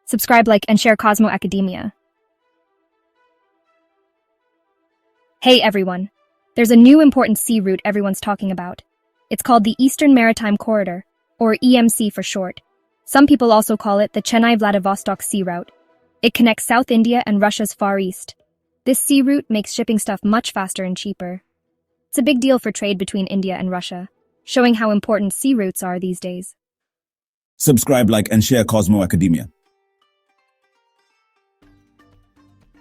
Subscribe, like, and share Cosmo Academia. Hey everyone! There's a new important sea route everyone's talking about. It's called the Eastern Maritime Corridor, or EMC for short. Some people also call it the Chennai-Vladivostok Sea Route. It connects South India and Russia's Far East. This sea route makes shipping stuff much faster and cheaper. It's a big deal for trade between India and Russia, showing how important sea routes are these days. Subscribe, like, and share Cosmo Academia.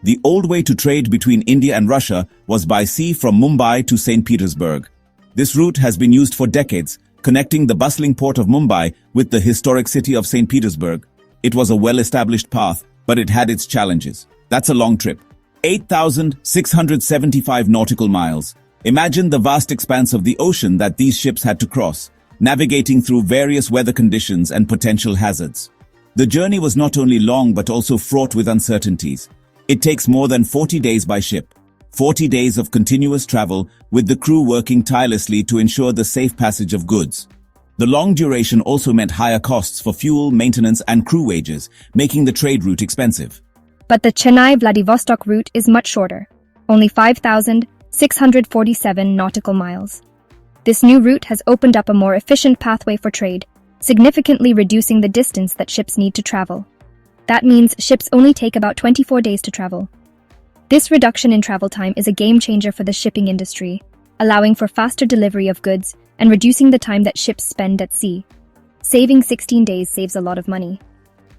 The old way to trade between India and Russia was by sea from Mumbai to St. Petersburg. This route has been used for decades, connecting the bustling port of Mumbai with the historic city of St. Petersburg. It was a well-established path, but it had its challenges. That's a long trip. 8,675 nautical miles. Imagine the vast expanse of the ocean that these ships had to cross, navigating through various weather conditions and potential hazards. The journey was not only long but also fraught with uncertainties. It takes more than 40 days by ship. 40 days of continuous travel, with the crew working tirelessly to ensure the safe passage of goods. The long duration also meant higher costs for fuel, maintenance, and crew wages, making the trade route expensive. But the Chennai-Vladivostok route is much shorter, only 5,647 nautical miles. This new route has opened up a more efficient pathway for trade, significantly reducing the distance that ships need to travel. That means ships only take about 24 days to travel. This reduction in travel time is a game changer for the shipping industry, allowing for faster delivery of goods and reducing the time that ships spend at sea. Saving 16 days saves a lot of money.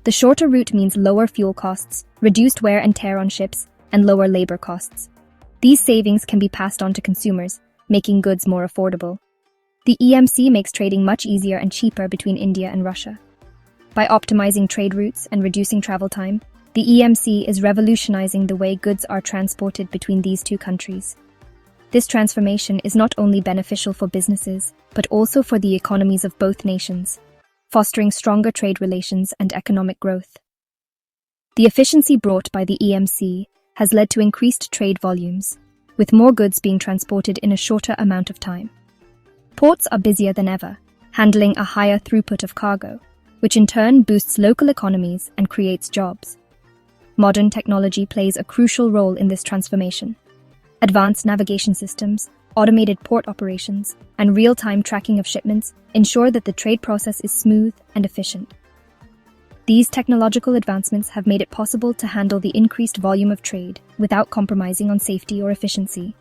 The shorter route means lower fuel costs, reduced wear and tear on ships, and lower labor costs. These savings can be passed on to consumers, making goods more affordable. The EMC makes trading much easier and cheaper between India and Russia. By optimizing trade routes and reducing travel time, the EMC is revolutionizing the way goods are transported between these two countries. This transformation is not only beneficial for businesses, but also for the economies of both nations, fostering stronger trade relations and economic growth. The efficiency brought by the EMC has led to increased trade volumes, with more goods being transported in a shorter amount of time. Ports are busier than ever, handling a higher throughput of cargo, which in turn boosts local economies and creates jobs. Modern technology plays a crucial role in this transformation. Advanced navigation systems, automated port operations, and real-time tracking of shipments ensure that the trade process is smooth and efficient. These technological advancements have made it possible to handle the increased volume of trade without compromising on safety or efficiency.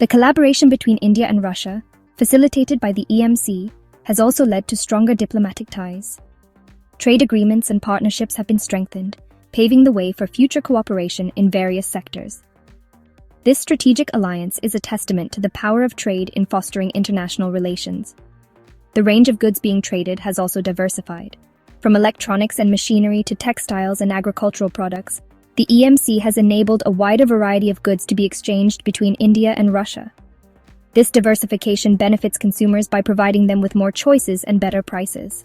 The collaboration between India and Russia, facilitated by the EMC, has also led to stronger diplomatic ties. Trade agreements and partnerships have been strengthened, paving the way for future cooperation in various sectors. This strategic alliance is a testament to the power of trade in fostering international relations. The range of goods being traded has also diversified. From electronics and machinery to textiles and agricultural products, the EMC has enabled a wider variety of goods to be exchanged between India and Russia. This diversification benefits consumers by providing them with more choices and better prices.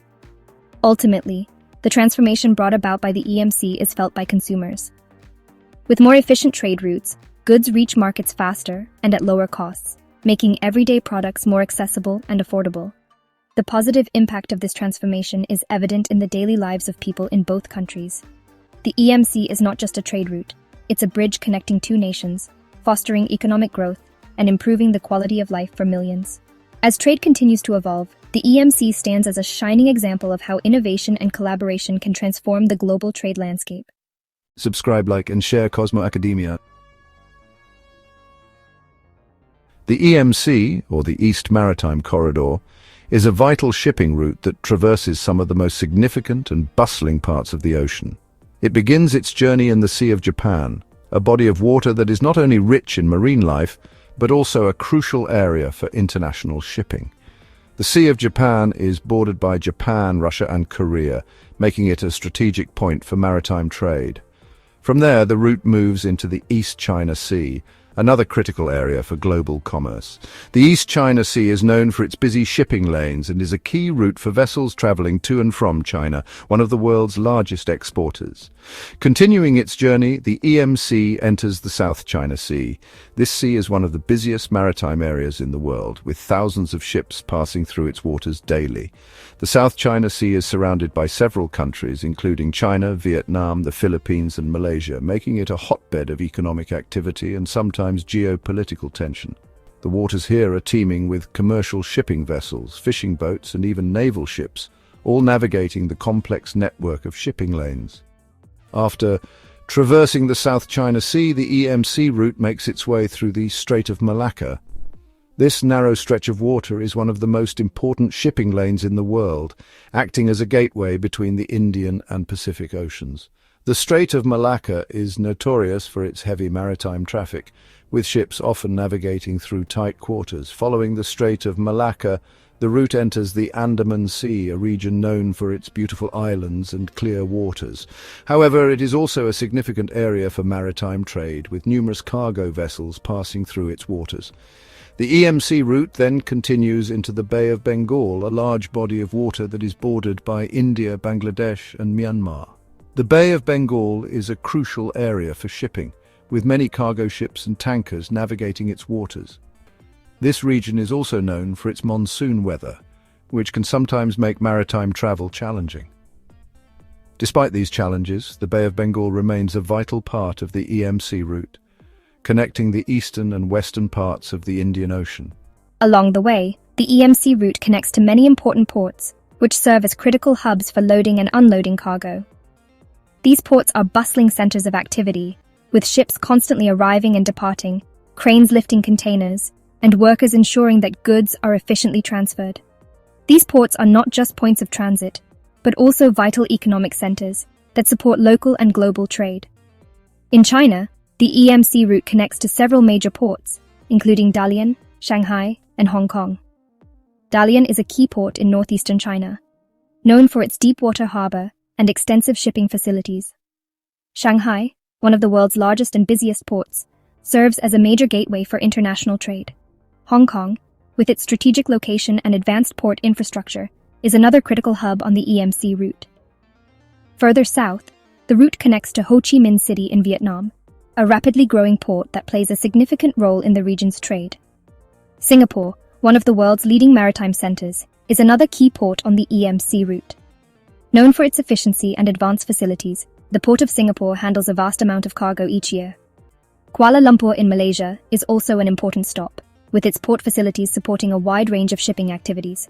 Ultimately, the transformation brought about by the EMC is felt by consumers. With more efficient trade routes, goods reach markets faster and at lower costs, making everyday products more accessible and affordable. The positive impact of this transformation is evident in the daily lives of people in both countries. The EMC is not just a trade route, it's a bridge connecting two nations, fostering economic growth and improving the quality of life for millions. As trade continues to evolve, the EMC stands as a shining example of how innovation and collaboration can transform the global trade landscape. Subscribe, like, and share Cosmo Academia. The EMC, or the East Maritime Corridor, is a vital shipping route that traverses some of the most significant and bustling parts of the ocean. It begins its journey in the Sea of Japan, a body of water that is not only rich in marine life, but also a crucial area for international shipping. The Sea of Japan is bordered by Japan, Russia, and Korea, making it a strategic point for maritime trade. From there, the route moves into the East China Sea, another critical area for global commerce. The East China Sea is known for its busy shipping lanes and is a key route for vessels traveling to and from China, one of the world's largest exporters. Continuing its journey, the EMC enters the South China Sea. This sea is one of the busiest maritime areas in the world, with thousands of ships passing through its waters daily. The South China Sea is surrounded by several countries, including China, Vietnam, the Philippines, and Malaysia, making it a hotbed of economic activity and sometimes geopolitical tension. The waters here are teeming with commercial shipping vessels, fishing boats, and even naval ships, all navigating the complex network of shipping lanes. After traversing the South China Sea, the EMC route makes its way through the Strait of Malacca. This narrow stretch of water is one of the most important shipping lanes in the world, acting as a gateway between the Indian and Pacific Oceans. The Strait of Malacca is notorious for its heavy maritime traffic, with ships often navigating through tight quarters. Following the Strait of Malacca, the route enters the Andaman Sea, a region known for its beautiful islands and clear waters. However, it is also a significant area for maritime trade, with numerous cargo vessels passing through its waters. The EMC route then continues into the Bay of Bengal, a large body of water that is bordered by India, Bangladesh, and Myanmar. The Bay of Bengal is a crucial area for shipping, with many cargo ships and tankers navigating its waters. This region is also known for its monsoon weather, which can sometimes make maritime travel challenging. Despite these challenges, the Bay of Bengal remains a vital part of the EMC route, connecting the eastern and western parts of the Indian Ocean. Along the way, the EMC route connects to many important ports, which serve as critical hubs for loading and unloading cargo. These ports are bustling centers of activity, with ships constantly arriving and departing, cranes lifting containers, and workers ensuring that goods are efficiently transferred. These ports are not just points of transit, but also vital economic centers that support local and global trade. In China, the EMC route connects to several major ports, including Dalian, Shanghai, and Hong Kong. Dalian is a key port in northeastern China, known for its deep water harbor and extensive shipping facilities. Shanghai, one of the world's largest and busiest ports, serves as a major gateway for international trade. Hong Kong, with its strategic location and advanced port infrastructure, is another critical hub on the EMC route. Further south, the route connects to Ho Chi Minh City in Vietnam, a rapidly growing port that plays a significant role in the region's trade. Singapore, one of the world's leading maritime centers, is another key port on the EMC route. Known for its efficiency and advanced facilities, the Port of Singapore handles a vast amount of cargo each year. Kuala Lumpur in Malaysia is also an important stop, with its port facilities supporting a wide range of shipping activities.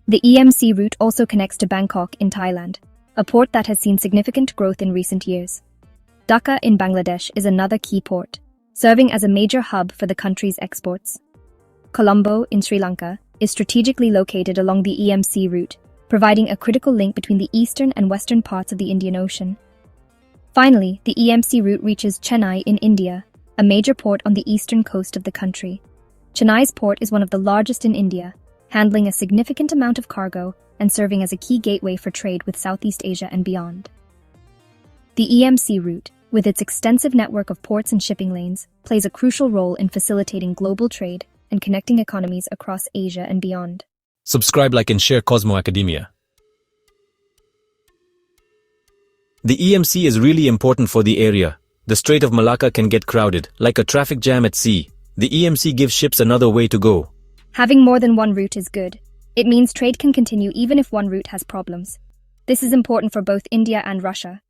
The EMC route also connects to Bangkok in Thailand, a port that has seen significant growth in recent years. Dhaka in Bangladesh is another key port, serving as a major hub for the country's exports. Colombo in Sri Lanka is strategically located along the EMC route, providing a critical link between the eastern and western parts of the Indian Ocean. Finally, the EMC route reaches Chennai in India, a major port on the eastern coast of the country. Chennai's port is one of the largest in India, handling a significant amount of cargo and serving as a key gateway for trade with Southeast Asia and beyond. The EMC route, with its extensive network of ports and shipping lanes, plays a crucial role in facilitating global trade and connecting economies across Asia and beyond. Subscribe, like, and share Cosmo Academia. The EMC is really important for the area. The Strait of Malacca can get crowded, like a traffic jam at sea. The EMC gives ships another way to go. Having more than one route is good. It means trade can continue even if one route has problems. This is important for both India and Russia.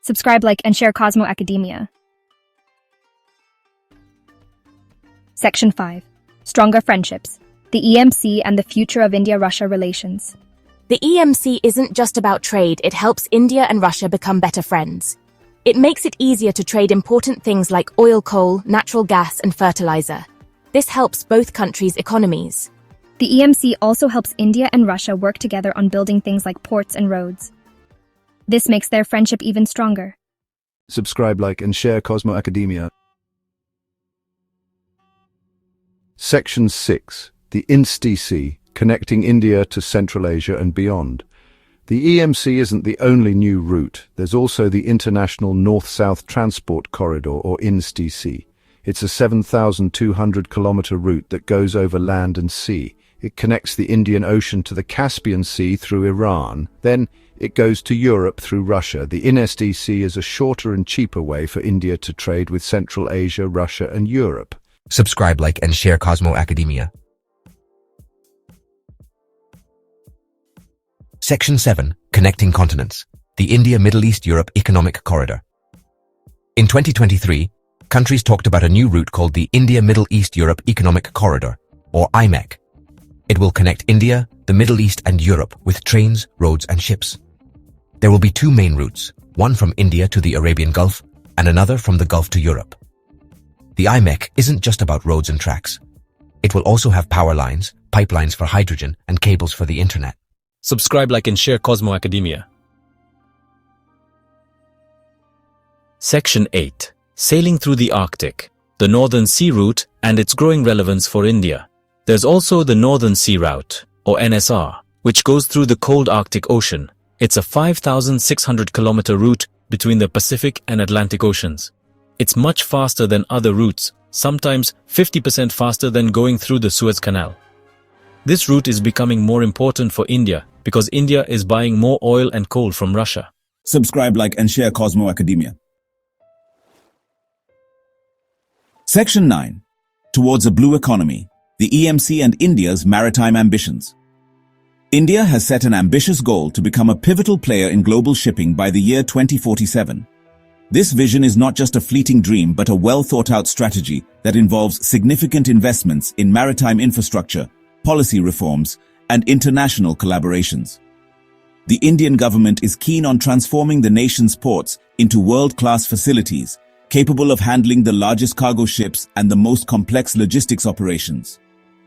Subscribe, like, and share Cosmo Academia. Section 5. Stronger Friendships. The EMC and the Future of India-Russia Relations. The EMC isn't just about trade, it helps India and Russia become better friends. It makes it easier to trade important things like oil, coal, natural gas, and fertilizer. This helps both countries' economies. The EMC also helps India and Russia work together on building things like ports and roads. This makes their friendship even stronger. Subscribe, like, and share Cosmo Academia. Section 6. The INSTC, connecting India to Central Asia and beyond. The EMC isn't the only new route. There's also the International North-South Transport Corridor, or INSTC. It's a 7,200-kilometer route that goes over land and sea. It connects the Indian Ocean to the Caspian Sea through Iran. Then it goes to Europe through Russia. The INSTC is a shorter and cheaper way for India to trade with Central Asia, Russia, and Europe. Subscribe, like, and share Cosmo Academia. Section 7. Connecting Continents. The India-Middle East-Europe Economic Corridor. In 2023, countries talked about a new route called the India-Middle East-Europe Economic Corridor, or IMEC. It will connect India, the Middle East, and Europe with trains, roads, and ships. There will be two main routes, one from India to the Arabian Gulf, and another from the Gulf to Europe. The IMEC isn't just about roads and tracks. It will also have power lines, pipelines for hydrogen, and cables for the internet. Subscribe, like, and share Cosmo Academia. Section 8. Sailing through the Arctic, the Northern Sea Route and its growing relevance for India. There's also the Northern Sea Route, or NSR, which goes through the cold Arctic Ocean. It's a 5,600-kilometer route between the Pacific and Atlantic Oceans. It's much faster than other routes, sometimes 50% faster than going through the Suez Canal. This route is becoming more important for India because India is buying more oil and coal from Russia. Subscribe, like, and share Cosmo Academia. Section 9. Towards a Blue Economy, the EMC and India's Maritime Ambitions. India has set an ambitious goal to become a pivotal player in global shipping by the year 2047. This vision is not just a fleeting dream but a well-thought-out strategy that involves significant investments in maritime infrastructure, policy reforms, and international collaborations. The Indian government is keen on transforming the nation's ports into world-class facilities, capable of handling the largest cargo ships and the most complex logistics operations.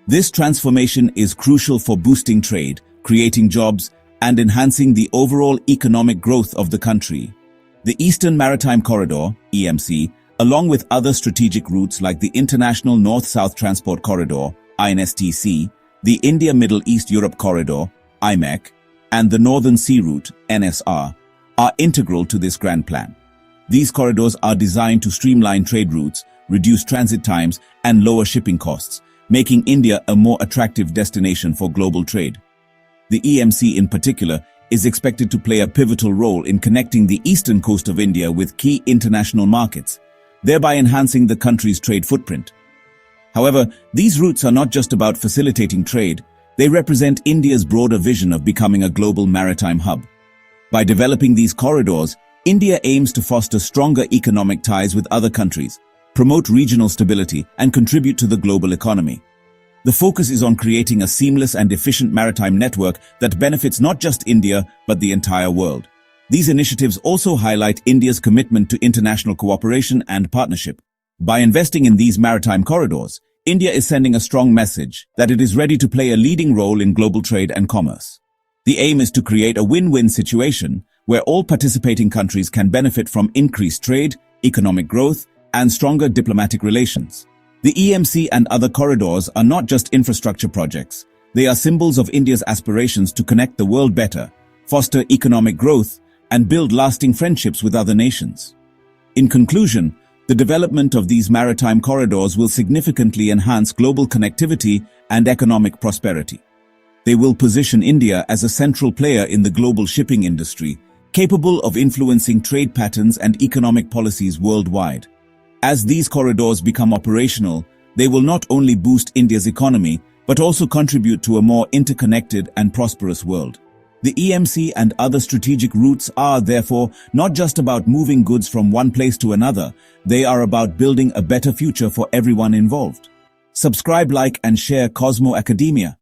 This transformation is crucial for boosting trade, creating jobs, and enhancing the overall economic growth of the country. The Eastern Maritime Corridor, EMC, along with other strategic routes like the International North-South Transport Corridor, INSTC, the India-Middle East-Europe Corridor, IMEC, and the Northern Sea Route, NSR, are integral to this grand plan. These corridors are designed to streamline trade routes, reduce transit times, and lower shipping costs, making India a more attractive destination for global trade. The EMC in particular is expected to play a pivotal role in connecting the eastern coast of India with key international markets, thereby enhancing the country's trade footprint. However, these routes are not just about facilitating trade, they represent India's broader vision of becoming a global maritime hub. By developing these corridors, India aims to foster stronger economic ties with other countries, promote regional stability, and contribute to the global economy. The focus is on creating a seamless and efficient maritime network that benefits not just India, but the entire world. These initiatives also highlight India's commitment to international cooperation and partnership. By investing in these maritime corridors, India is sending a strong message that it is ready to play a leading role in global trade and commerce. The aim is to create a win-win situation where all participating countries can benefit from increased trade, economic growth, and stronger diplomatic relations. The EMC and other corridors are not just infrastructure projects. They are symbols of India's aspirations to connect the world better, foster economic growth, and build lasting friendships with other nations. In conclusion, the development of these maritime corridors will significantly enhance global connectivity and economic prosperity. They will position India as a central player in the global shipping industry, capable of influencing trade patterns and economic policies worldwide. As these corridors become operational, they will not only boost India's economy, but also contribute to a more interconnected and prosperous world. The EMC and other strategic routes are, therefore, not just about moving goods from one place to another, they are about building a better future for everyone involved. Subscribe, like, and share Cosmo Academia.